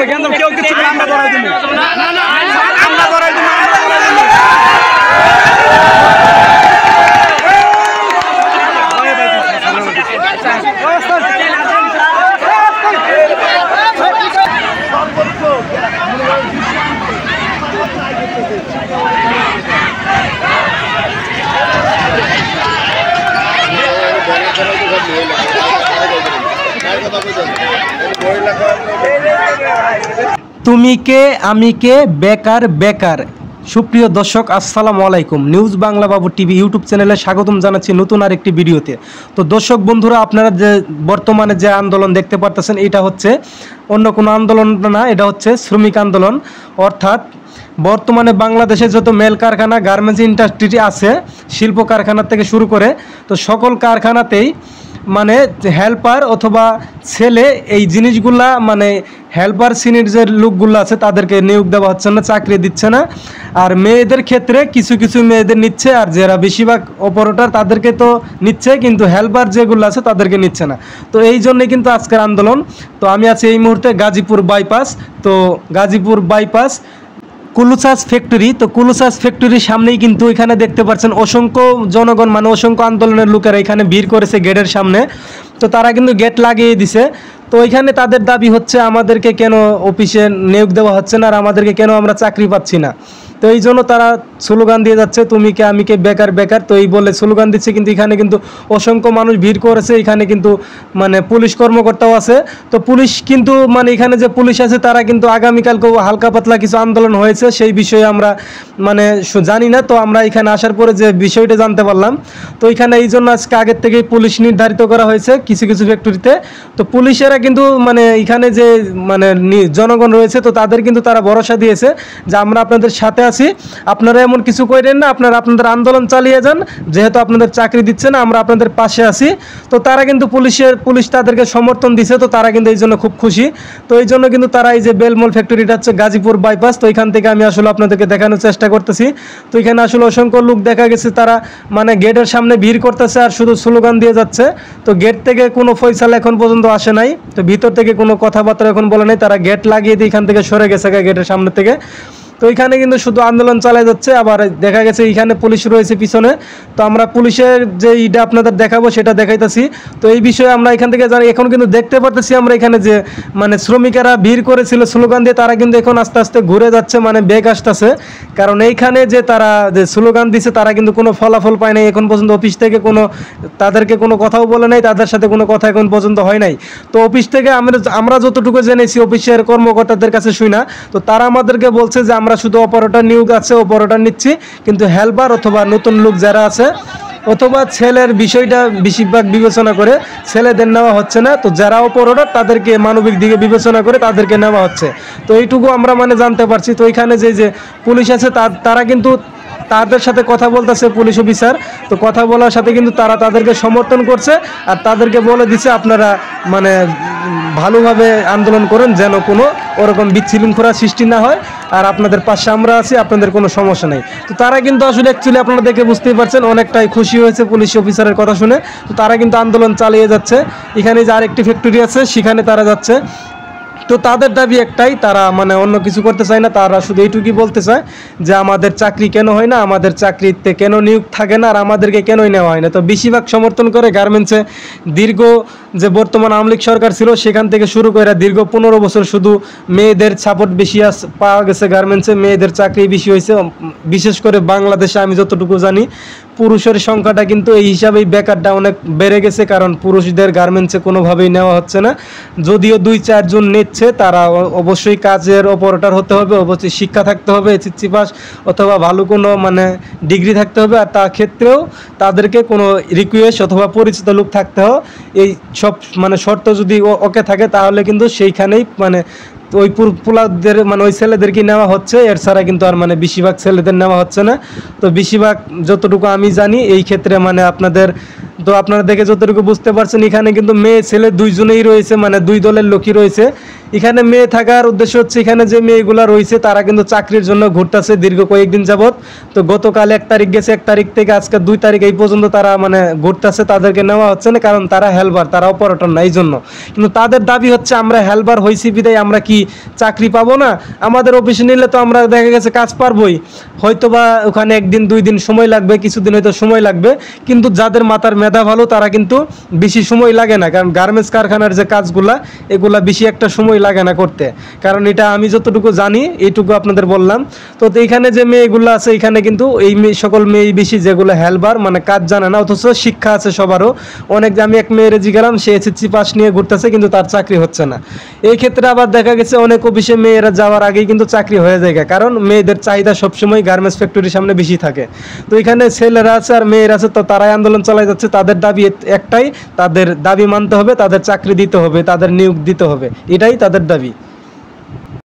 কেউ কিছু আমরা ধরাই দিই আমরা ধরাই দিই তুমি কে আমি কে বেকার বেকার। সুপ্রিয় দর্শক আসসালামু আলাইকুম, নিউজ বাংলা বাবু টিভি ইউটিউব চ্যানেলে স্বাগতম জানাচ্ছি নতুন আরেকটি ভিডিওতে। তো দর্শক বন্ধুরা, আপনারা যে বর্তমানে যে আন্দোলন দেখতে পারতেছেন এটা হচ্ছে অন্য কোনো আন্দোলন না, এটা হচ্ছে শ্রমিক আন্দোলন। অর্থাৎ বর্তমানে বাংলাদেশে যত মেল কারখানা, গার্মেন্টস ইন্ডাস্ট্রি আছে, শিল্প কারখানা থেকে শুরু করে তো সকল কারখানাতেই মানে হেল্পার অথবা ছেলে এই জিনিসগুলা মানে হেল্পার শ্রেণীর যে লোকগুলো আছে তাদেরকে নিয়োগ দেওয়া হচ্ছে না, চাকরি দিচ্ছে না। আর মেয়েদের ক্ষেত্রে কিছু কিছু মেয়েদের নিচ্ছে, আর যারা বেশিরভাগ অপারেটর তাদেরকে তো নিচ্ছে, কিন্তু হেল্পার যেগুলো আছে তাদেরকে নিচ্ছে না। তো এই জন্যে কিন্তু আজকের আন্দোলন। তো আমি আছি এই মুহূর্তে গাজীপুর বাইপাস। তো গাজীপুর বাইপাস কুলুসাস ফ্যাক্টরি। তো কুলুসাস ফ্যাক্টরির সামনেই কিন্তু এখানে দেখতে পাচ্ছেন অসংখ্য জনগণ মানে অসংখ্য আন্দোলনের লোকেরা এখানে ভিড় করেছে গেটের সামনে। তো তারা কিন্তু গেট লাগিয়ে দিছে। তো ওইখানে তাদের দাবি হচ্ছে আমাদেরকে কেন অফিসে নিয়োগ দেওয়া হচ্ছে না, আর আমাদেরকে কেন আমরা চাকরি পাচ্ছি না। তো এই জন্য তারা স্লোগান দিয়ে যাচ্ছে তুমি কে আমি কে বেকার বেকার। তো এই বলে স্লোগান দিচ্ছে, কিন্তু এখানে কিন্তু অসংখ্য মানুষ ভিড় করেছে। এখানে কিন্তু মানে পুলিশ কর্মকর্তাও আছে। তো পুলিশ কিন্তু মানে এখানে যে পুলিশ আছে তারা কিন্তু আগামীকালকেও হালকা পাতলা কিছু আন্দোলন হয়েছে, সেই বিষয়ে আমরা মানে জানি না। তো আমরা এখানে আসার পরে যে বিষয়টা জানতে পারলাম, তো এখানে এই জন্য আজকে আগের থেকেই পুলিশ নির্ধারিত করা হয়েছে কিছু কিছু ফ্যাক্টরিতে। তো পুলিশেরা কিন্তু মানে এখানে যে মানে জনগণ রয়েছে তো তাদের কিন্তু তারা ভরসা দিয়েছে যে আমরা আপনাদের সাথে আছি, আপনারা এমন কিছু করেন না, আপনারা আপনাদের আন্দোলন চালিয়ে যান, যেহেতু আপনাদের চাকরি দিচ্ছে না আমরা আপনাদের পাশে আছি। তো তারা কিন্তু পুলিশ তাদেরকে সমর্থন দিছে। তো তারা কিন্তু এই জন্য খুব খুশি। তো এই জন্য কিন্তু তারা এই যে বেলমল ফ্যাক্টরিটা হচ্ছে গাজীপুর বাইপাস। তো এখান থেকে আমি আসলে আপনাদেরকে দেখানোর চেষ্টা করতেছি। তো এখানে আসলে অসংখ্য লোক দেখা গেছে, তারা মানে গেটের সামনে ভিড় করতেছে আর শুধু স্লোগান দিয়ে যাচ্ছে। তো গেট থেকে কোনো ফয়সালা এখন পর্যন্ত আসে নাই, তো ভিতর থেকে কোনো কথাবার্তা এখন বলে নাই, তারা গেট লাগিয়ে দিয়ে এখান থেকে সরে গেছে গেটের সামনে থেকে। তো এখানে কিন্তু শুধু আন্দোলন চালিয়ে যাচ্ছে। আবার দেখা গেছে এখানে পুলিশ রয়েছে পিছনে। তো আমরা পুলিশের যে ইটা আপনাদের দেখাবো সেটা দেখাইতেছি। তো এই বিষয়ে আমরা এখান থেকে জানি, এখন কিন্তু দেখতে পারতেছি আমরা এখানে যে মানে শ্রমিকেরা ভিড় করেছিল স্লোগান দিয়ে, তারা কিন্তু এখন আস্তে আস্তে ঘুরে যাচ্ছে, মানে বেগ আসতেছে। কারণ এইখানে যে তারা যে স্লোগান দিছে তারা কিন্তু কোনো ফলাফল পায় নাই এখন পর্যন্ত। অফিস থেকে কোনো তাদেরকে কোনো কথাও বলে নাই, তাদের সাথে কোনো কথা এখন পর্যন্ত হয় নাই। তো অফিস থেকে আমরা যতটুকু জেনেছি অফিসের কর্মকর্তাদের কাছে শুই না, তো তারা আমাদেরকে বলছে যে আমরা শুধু অপারেটর নিয়োগ আছে, অপারেটর নিচ্ছি, কিন্তু হেল্পার অথবা নতুন লোক যারা আছে অথবা ছেলের বিষয়টা বেশিরভাগ বিবেচনা করে ছেলেদের নেওয়া হচ্ছে না। তো যারা অপারেটর তাদেরকে মানবিক দিকে বিবেচনা করে তাদেরকে নেওয়া হচ্ছে। তো এইটুকু আমরা মানে জানতে পারছি। তো এখানে যে পুলিশ আছে তারা কিন্তু তাদের সাথে কথা বলতেছে, পুলিশ অফিসার। তো কথা বলার সাথে কিন্তু তারা তাদেরকে সমর্থন করছে আর তাদেরকে বলে দিচ্ছে আপনারা মানে ভালোভাবে আন্দোলন করেন, যেন কোনো ওরকম বিশৃঙ্খলা সৃষ্টি না হয়, আর আপনাদের পাশে আমরা আছি, আপনাদের কোনো সমস্যা নেই। তো তারা কিন্তু আসলে অ্যাকচুয়ালি আপনারা দেখে বুঝতেই পারছেন অনেকটাই খুশি হয়েছে পুলিশ অফিসারের কথা শুনে। তো তারা কিন্তু আন্দোলন চালিয়ে যাচ্ছে। এখানে যে আরেকটি ফ্যাক্টরি আছে সেখানে তারা যাচ্ছে। তো তাদের দাবি একটাই, তারা মানে অন্য কিছু করতে চায় না, তারা শুধু এইটুকুই বলতে চায় যে আমাদের চাকরি কেন হয় না, আমাদের চাকরিতে কেন নিয়োগ থাকে না, আর আমাদেরকে কেনই নেওয়া হয় না। তো বেশিরভাগ সমর্থন করে গার্মেন্টসে দীর্ঘ যে বর্তমান আওয়ামী লীগ সরকার ছিল সেখান থেকে শুরু করে দীর্ঘ 15 বছর শুধু মেয়েদের সাপোর্ট বেশি পাওয়া গেছে গার্মেন্টসে, মেয়েদের চাকরি বেশি হয়েছে। বিশেষ করে বাংলাদেশে আমি যতটুকু জানি পুরুষের সংখ্যাটা কিন্তু এই হিসাবেই বেকারটা অনেক বেড়ে গেছে, কারণ পুরুষদের গার্মেন্টসে কোনোভাবেই নেওয়া হচ্ছে না। যদিও 2-4 জন নিচ্ছে, তারা অবশ্যই কাজের অপারেটর হতে হবে, অবশ্যই শিক্ষা থাকতে হবে, এসএসসি পাস অথবা ভালো কোনো মানে ডিগ্রি থাকতে হবে, আর তার ক্ষেত্রেও তাদেরকে কোনো রিকোয়েস্ট অথবা পরিচিত লোক থাকতে হবে। এই সব মানে শর্ত যদি ওকে থাকে তাহলে কিন্তু সেইখানেই মানে ওই পোলাদের মানে ওই ছেলেদেরকে নেওয়া হচ্ছে, এর ছাড়া কিন্তু আর মানে বেশিরভাগ ছেলেদের নেওয়া হচ্ছে না। তো বেশিরভাগ যতটুকু আমি জানি এই ক্ষেত্রে মানে আপনাদের তো আপনারা দেখে যতটুকু বুঝতে পারছেন এখানে কিন্তু মেয়ে ছেলে দুইজনেই রয়েছে, মানে দুই দলের লোকই রয়েছে। এখানে মেয়ে থাকার উদ্দেশ্য হচ্ছে এখানে যে মেয়েগুলা রয়েছে তারা কিন্তু চাকরির জন্য ঘুরতেছে দীর্ঘ কয়েকদিন যাবত। তো গতকাল 1 তারিখ গেছে, 1 তারিখ থেকে আজকে 2 তারিখ এই পর্যন্ত তারা মানে ঘুরতেছে, তাদেরকে নেওয়া হচ্ছে না কারণ তারা হেলবার, তারা অপারেটর না, এই জন্য। কিন্তু তাদের দাবি হচ্ছে আমরা হেলবার হয়েছি বিদায় আমরা কি চাকরি পাবো না? আমাদের অফিসে নিলে তো আমরা দেখা গেছে কাজ পারবোই, হয়তো বা ওখানে 1 দিন 2 দিন সময় লাগবে, কিছুদিন হয়তো সময় লাগবে, কিন্তু যাদের মাথার মেধা ভালো তারা কিন্তু বেশি সময় লাগে না, কারণ গার্মেন্টস কারখানার যে কাজগুলা এগুলা বেশি একটা সময় লাগে না করতে। কারণ এটা আমি যতটুকু জানি এইটুকু আপনাদের বললাম। তো এইখানে যে মেয়েগুলো আছে এখানে কিন্তু এই সকল মেয়ে বেশি যেগুলো হেলবার, মানে কাজ জানে না অথচ শিক্ষা আছে সবারও অনেক। আমি এক মেয়েরে জিজ্ঞালাম, সে এসএসসি পাস নিয়ে ঘুরতেছে কিন্তু তার চাকরি হচ্ছে না। এই ক্ষেত্রে আবার দেখা গেছে অনেক অফিসে মেয়েরা যাওয়ার আগেই কিন্তু চাকরি হয়ে যায়, কারণ মেয়েদের চাহিদা সবসময় গার্মেন্টস ফ্যাক্টরির সামনে বেশি থাকে। তো এখানে ছেলেরা আছে আর মেয়েরা আছে, তো তারাই আন্দোলন চালাই যাচ্ছে। তাদের দাবি একটাই, তাদের দাবি মানতে হবে, তাদের চাকরি দিতে হবে, তাদের নিয়োগ দিতে হবে, এটাই তাদের দাবি।